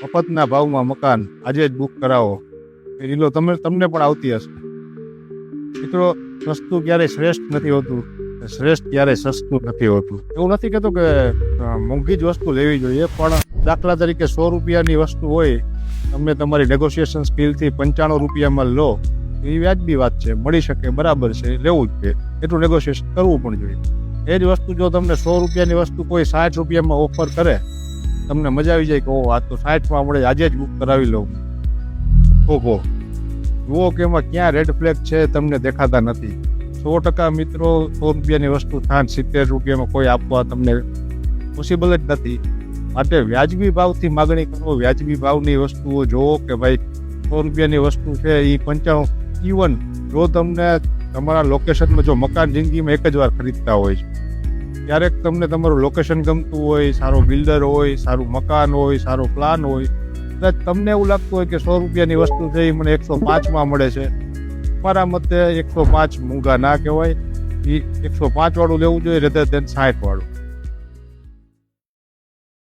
મફતના ભાવમાં મકાન આજે જ બુક કરાવો એ રીલો તમને પણ આવતી હશે. મિત્રો, સસ્તું ક્યારેય શ્રેષ્ઠ નથી હોતું, શ્રેષ્ઠ ક્યારેય સસ્તું નથી હોતું. એવું નથી કહેતો કે મોંઘી જ વસ્તુ લેવી જોઈએ, પણ દાખલા તરીકે 100 રૂપિયાની વસ્તુ હોય, તમે તમારી નેગોશિએશન સ્કિલથી 95 રૂપિયામાં લો, એ વ્યાજબી વાત છે, મળી શકે, બરાબર છે, લેવું જ છે, એટલું નેગોશિએશન કરવું પણ જોઈએ. એ જ વસ્તુ જો તમને 100 રૂપિયાની વસ્તુ કોઈ 60 રૂપિયામાં ઓફર કરે, તમને મજા આવી જાય કે ઓહ, આ તો 60માં મળે, આજે જ બુક કરાવી લઉં. ઓહો, જુઓ કે એમાં ક્યાં રેડ ફ્લેગ છે તમને દેખાતા નથી. 100% મિત્રો 100 રૂપિયાની વસ્તુ 70 રૂપિયામાં કોઈ આપવા તમને પોસિબલ જ નથી. માટે વ્યાજબી ભાવથી માગણી કરો, વ્યાજબી ભાવની વસ્તુઓ જોવો કે ભાઈ 100 રૂપિયાની વસ્તુ છે એ 95. ઇવન જો તમને તમારા લોકેશનમાં જો મકાન જિંદગીમાં એક જ વાર ખરીદતા હોય છે, ક્યારેક તમને તમારું લોકેશન ગમતું હોય, સારો બિલ્ડર હોય, સારું મકાન હોય, સારો પ્લાન હોય, કદાચ તમને એવું લાગતું હોય કે 100 રૂપિયાની વસ્તુ છે એ મને 105માં મળે છે. મારા મતે 105 મોંઘા ના કહેવાય, એ 105 વાળું લેવું જોઈએ રેધર દેન 60 વાળું.